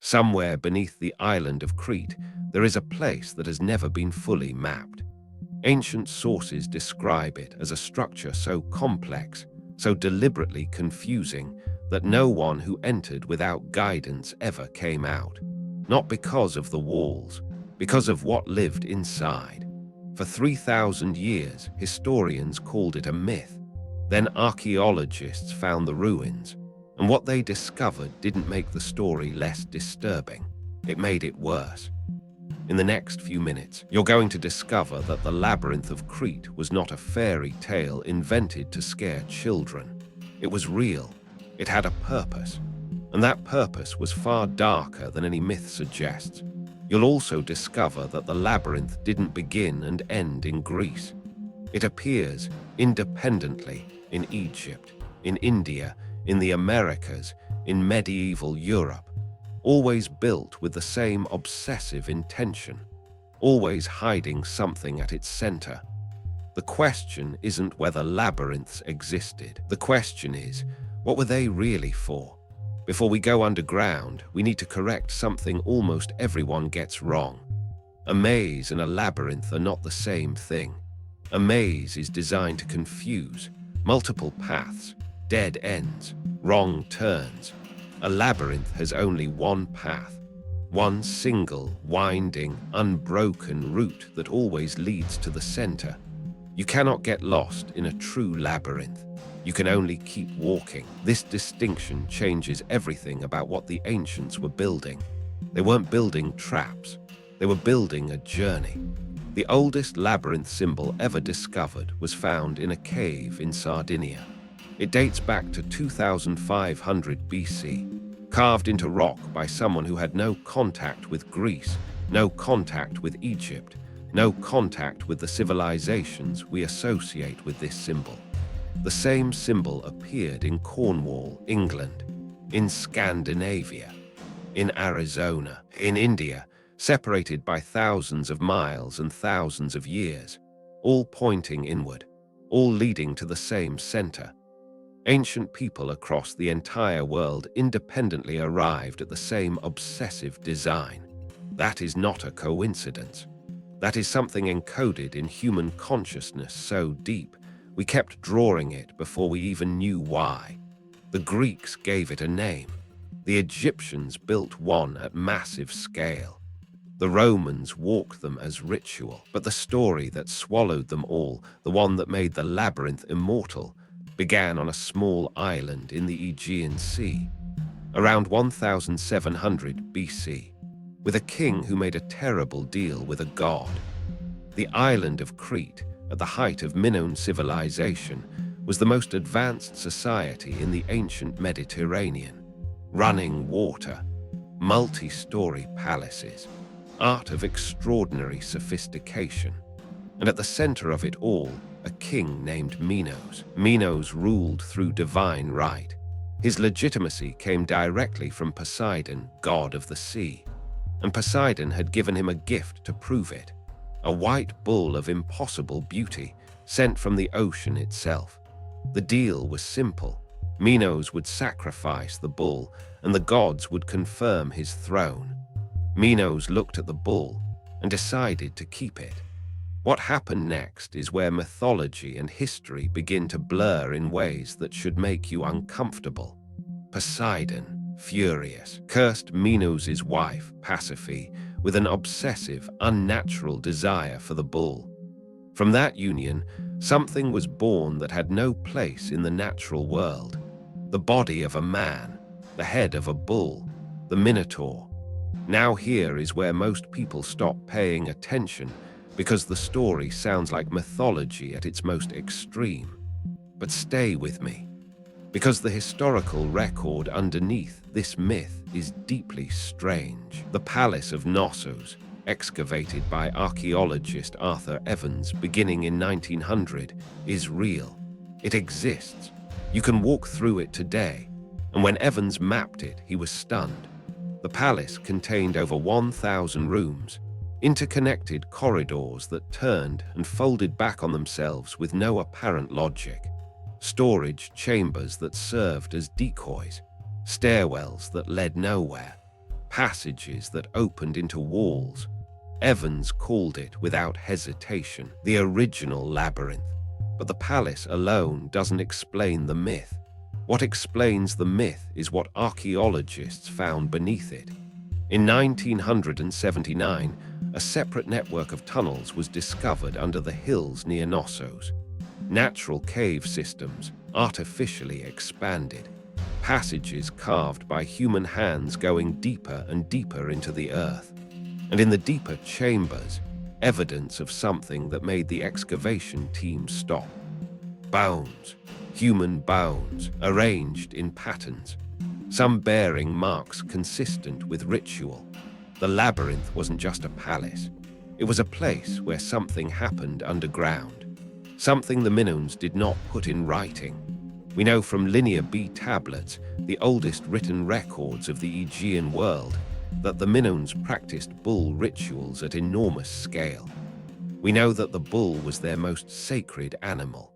Somewhere beneath the island of Crete, there is a place that has never been fully mapped. Ancient sources describe it as a structure so complex, so deliberately confusing, that no one who entered without guidance ever came out. Not because of the walls, because of what lived inside. For 3,000 years, historians called it a myth. Then archaeologists found the ruins, and what they discovered didn't make the story less disturbing. It made it worse. In the next few minutes, you're going to discover that the Labyrinth of Crete was not a fairy tale invented to scare children. It was real. It had a purpose. And that purpose was far darker than any myth suggests. You'll also discover that the labyrinth didn't begin and end in Greece. It appears independently in Egypt, in India, in the Americas, in medieval Europe, always built with the same obsessive intention, always hiding something at its center. The question isn't whether labyrinths existed. The question is, what were they really for? Before we go underground, we need to correct something almost everyone gets wrong. A maze and a labyrinth are not the same thing. A maze is designed to confuse, multiple paths, dead ends, wrong turns. A labyrinth has only one path, one single, winding, unbroken route that always leads to the center. You cannot get lost in a true labyrinth. You can only keep walking. This distinction changes everything about what the ancients were building. They weren't building traps. They were building a journey. The oldest labyrinth symbol ever discovered was found in a cave in Sardinia. It dates back to 2500 BC, carved into rock by someone who had no contact with Greece, no contact with Egypt, no contact with the civilizations we associate with this symbol. The same symbol appeared in Cornwall, England, in Scandinavia, in Arizona, in India, separated by thousands of miles and thousands of years, all pointing inward, all leading to the same center. Ancient people across the entire world independently arrived at the same obsessive design. That is not a coincidence. That is something encoded in human consciousness so deep, we kept drawing it before we even knew why. The Greeks gave it a name. The Egyptians built one at massive scale. The Romans walked them as ritual. But the story that swallowed them all, the one that made the labyrinth immortal, began on a small island in the Aegean Sea, around 1700 BC, with a king who made a terrible deal with a god. The island of Crete, at the height of Minoan civilization, was the most advanced society in the ancient Mediterranean. Running water, multi-story palaces, art of extraordinary sophistication. And at the center of it all, a king named Minos. Minos ruled through divine right. His legitimacy came directly from Poseidon, god of the sea. And Poseidon had given him a gift to prove it. A white bull of impossible beauty, sent from the ocean itself. The deal was simple. Minos would sacrifice the bull, and the gods would confirm his throne. Minos looked at the bull and decided to keep it. What happened next is where mythology and history begin to blur in ways that should make you uncomfortable. Poseidon, furious, cursed Minos' wife, Pasiphae, with an obsessive, unnatural desire for the bull. From that union, something was born that had no place in the natural world. The body of a man, the head of a bull, the Minotaur. Now here is where most people stop paying attention, because the story sounds like mythology at its most extreme. But stay with me, because the historical record underneath this myth is deeply strange. The Palace of Knossos, excavated by archaeologist Arthur Evans beginning in 1900, is real. It exists. You can walk through it today, and when Evans mapped it, he was stunned. The palace contained over 1,000 rooms, interconnected corridors that turned and folded back on themselves with no apparent logic, storage chambers that served as decoys, stairwells that led nowhere. passages that opened into walls. Evans called it, without hesitation, the original labyrinth. But the palace alone doesn't explain the myth. What explains the myth is what archaeologists found beneath it. In 1979, a separate network of tunnels was discovered under the hills near Knossos. Natural cave systems, artificially expanded. Passages carved by human hands going deeper and deeper into the earth. And in the deeper chambers, evidence of something that made the excavation team stop. Bones, human bones, arranged in patterns, some bearing marks consistent with ritual. The labyrinth wasn't just a palace. It was a place where something happened underground, something the Minoans did not put in writing. We know from Linear B tablets, the oldest written records of the Aegean world, that the Minoans practiced bull rituals at enormous scale. We know that the bull was their most sacred animal.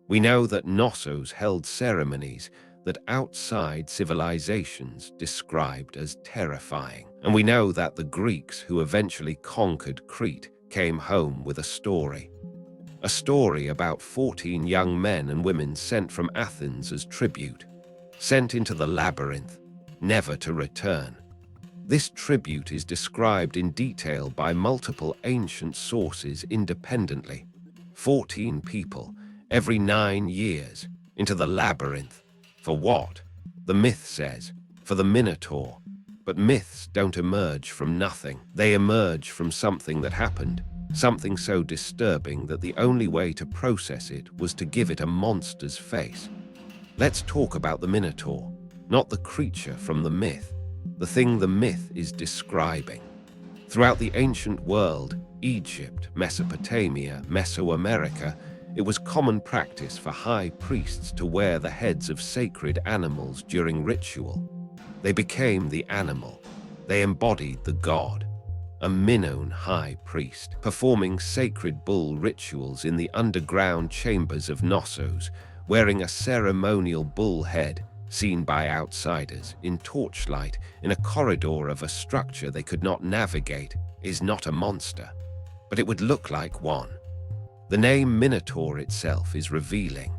We know that Knossos held ceremonies that outside civilizations described as terrifying. And we know that the Greeks who eventually conquered Crete came home with a story. A story about 14 young men and women sent from Athens as tribute, sent into the labyrinth, never to return. This tribute is described in detail by multiple ancient sources independently. 14 people, every 9 years, into the labyrinth. For what? The myth says, for the Minotaur. But myths don't emerge from nothing. They emerge from something that happened, something so disturbing that the only way to process it was to give it a monster's face. Let's talk about the Minotaur, not the creature from the myth, the thing the myth is describing. Throughout the ancient world, Egypt, Mesopotamia, Mesoamerica, it was common practice for high priests to wear the heads of sacred animals during ritual. They became the animal. They embodied the god. A Minoan high priest, performing sacred bull rituals in the underground chambers of Knossos, wearing a ceremonial bull head, seen by outsiders, in torchlight, in a corridor of a structure they could not navigate, is not a monster, but it would look like one. The name Minotaur itself is revealing.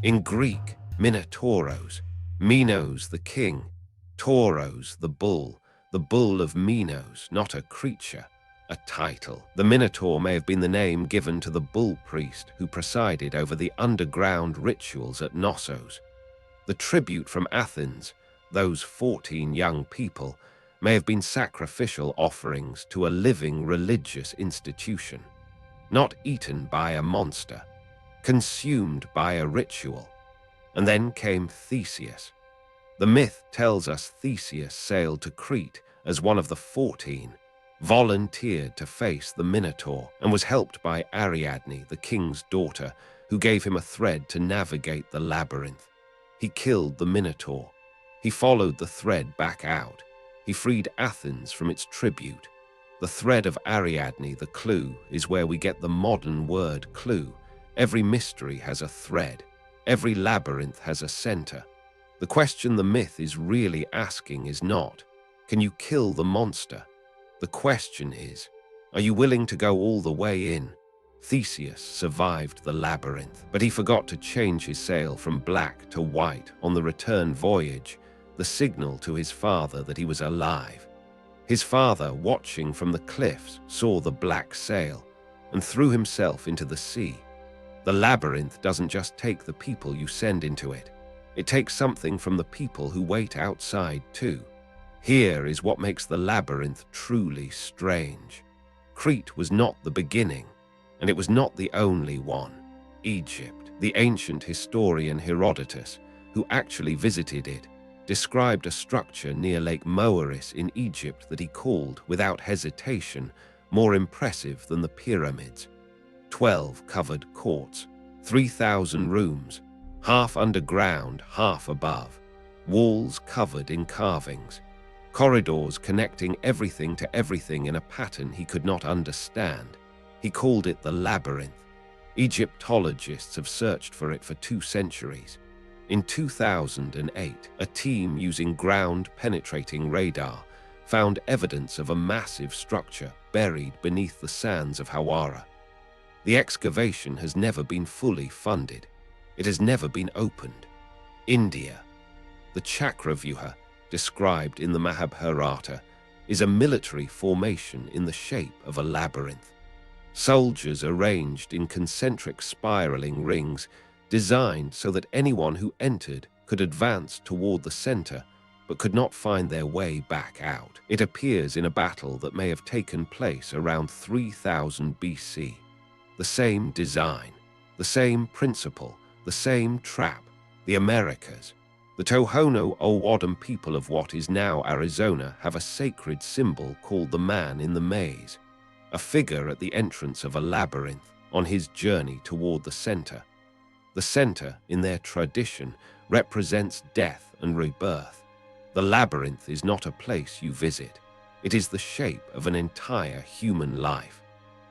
In Greek, Minotauros, Minos the king, Tauros the bull of Minos, not a creature, a title. The Minotaur may have been the name given to the bull priest who presided over the underground rituals at Knossos. The tribute from Athens, those 14 young people, may have been sacrificial offerings to a living religious institution, not eaten by a monster, consumed by a ritual. And then came Theseus. The myth tells us Theseus sailed to Crete as one of the 14, volunteered to face the Minotaur, and was helped by Ariadne, the king's daughter, who gave him a thread to navigate the labyrinth. He killed the Minotaur. He followed the thread back out. He freed Athens from its tribute. The thread of Ariadne, the clue, is where we get the modern word clue. Every mystery has a thread. Every labyrinth has a center. The question the myth is really asking is not, can you kill the monster? The question is, are you willing to go all the way in? Theseus survived the labyrinth, but he forgot to change his sail from black to white on the return voyage, the signal to his father that he was alive. His father, watching from the cliffs, saw the black sail and threw himself into the sea. The labyrinth doesn't just take the people you send into it. It takes something from the people who wait outside too. Here is what makes the labyrinth truly strange. Crete was not the beginning, and it was not the only one. Egypt, the ancient historian Herodotus, who actually visited it, described a structure near Lake Moeris in Egypt that he called, without hesitation, more impressive than the pyramids. 12 covered courts, 3,000 rooms, half underground, half above, walls covered in carvings, corridors connecting everything to everything in a pattern he could not understand. He called it the labyrinth. Egyptologists have searched for it for 2 centuries. In 2008, a team using ground-penetrating radar found evidence of a massive structure buried beneath the sands of Hawara. The excavation has never been fully funded. It has never been opened. India. The Chakravyuha, described in the Mahabharata, is a military formation in the shape of a labyrinth. Soldiers arranged in concentric spiraling rings, designed so that anyone who entered could advance toward the center but could not find their way back out. It appears in a battle that may have taken place around 3000 BC. The same design, the same principle, the same trap. The Americas. The Tohono O'odham people of what is now Arizona have a sacred symbol called the Man in the Maze, a figure at the entrance of a labyrinth on his journey toward the center. The center, in their tradition, represents death and rebirth. The labyrinth is not a place you visit. It is the shape of an entire human life.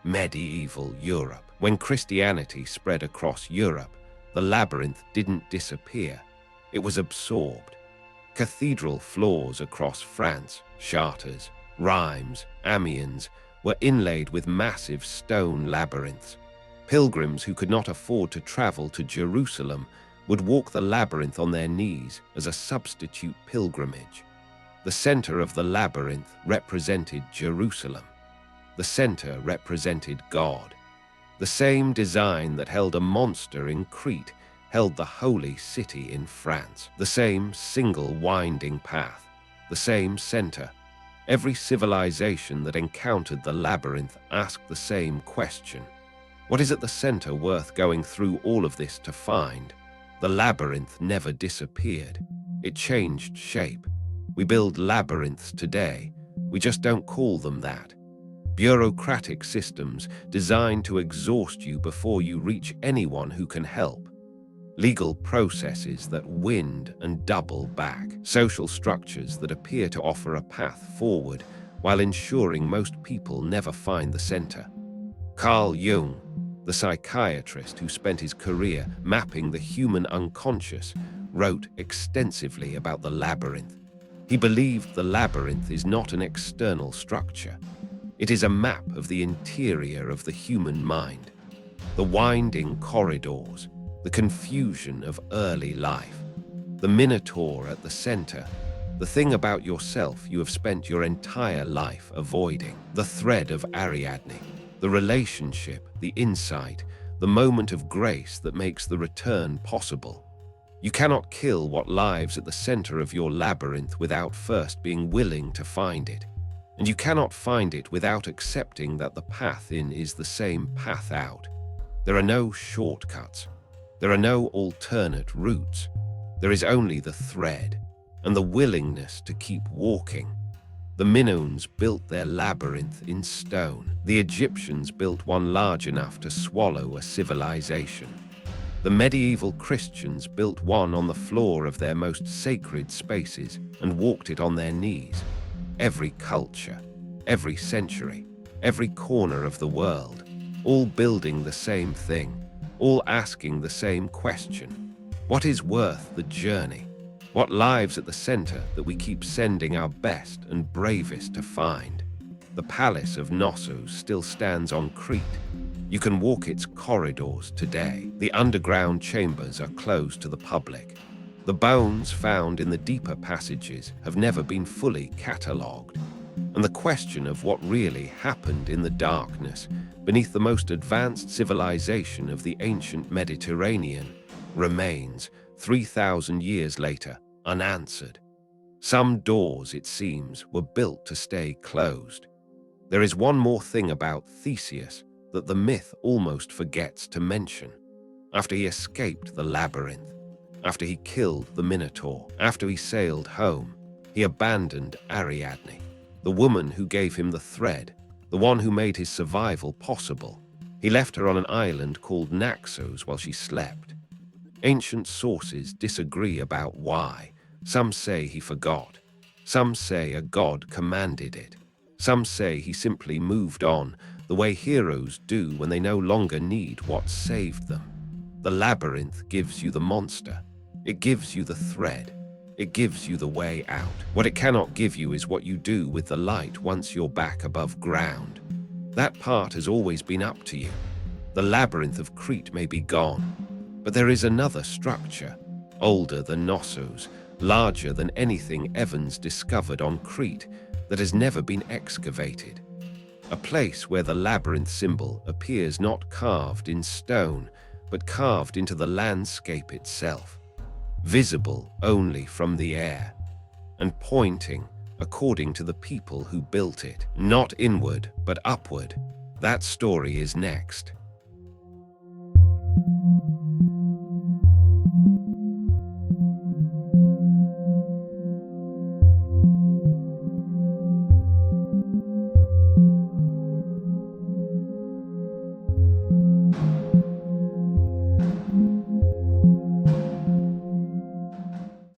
Medieval Europe. When Christianity spread across Europe, the labyrinth didn't disappear. It was absorbed. Cathedral floors across France, Chartres, Reims, Amiens, were inlaid with massive stone labyrinths. Pilgrims who could not afford to travel to Jerusalem would walk the labyrinth on their knees as a substitute pilgrimage. The center of the labyrinth represented Jerusalem. The center represented God. The same design that held a monster in Crete held the holy city in France. The same single winding path, the same center. Every civilization that encountered the labyrinth asked the same question. What is at the center worth going through all of this to find? The labyrinth never disappeared. It changed shape. We build labyrinths today. We just don't call them that. Bureaucratic systems designed to exhaust you before you reach anyone who can help. Legal processes that wind and double back. Social structures that appear to offer a path forward while ensuring most people never find the center. Carl Jung, the psychiatrist who spent his career mapping the human unconscious, wrote extensively about the labyrinth. He believed the labyrinth is not an external structure. It is a map of the interior of the human mind. The winding corridors, the confusion of early life, the Minotaur at the center, the thing about yourself you have spent your entire life avoiding, the thread of Ariadne, the relationship, the insight, the moment of grace that makes the return possible. You cannot kill what lives at the center of your labyrinth without first being willing to find it. And you cannot find it without accepting that the path in is the same path out. There are no shortcuts. There are no alternate routes. There is only the thread and the willingness to keep walking. The Minoans built their labyrinth in stone. The Egyptians built one large enough to swallow a civilization. The medieval Christians built one on the floor of their most sacred spaces and walked it on their knees. Every culture, every century, every corner of the world, all building the same thing, all asking the same question. What is worth the journey? What lives at the center that we keep sending our best and bravest to find? The Palace of Knossos still stands on Crete. You can walk its corridors today. The underground chambers are closed to the public. The bones found in the deeper passages have never been fully catalogued. And the question of what really happened in the darkness beneath the most advanced civilization of the ancient Mediterranean remains, 3,000 years later, unanswered. Some doors, it seems, were built to stay closed. There is one more thing about Theseus that the myth almost forgets to mention. After he escaped the labyrinth, after he killed the Minotaur, after he sailed home, he abandoned Ariadne, the woman who gave him the thread, the one who made his survival possible. He left her on an island called Naxos while she slept. Ancient sources disagree about why. Some say he forgot. Some say a god commanded it. Some say he simply moved on, the way heroes do when they no longer need what saved them. The labyrinth gives you the monster. It gives you the thread. It gives you the way out. What it cannot give you is what you do with the light once you're back above ground. That part has always been up to you. The Labyrinth of Crete may be gone, but there is another structure, older than Knossos, larger than anything Evans discovered on Crete, that has never been excavated. A place where the labyrinth symbol appears not carved in stone, but carved into the landscape itself, visible only from the air, and pointing, according to the people who built it, not inward, but upward. That story is next.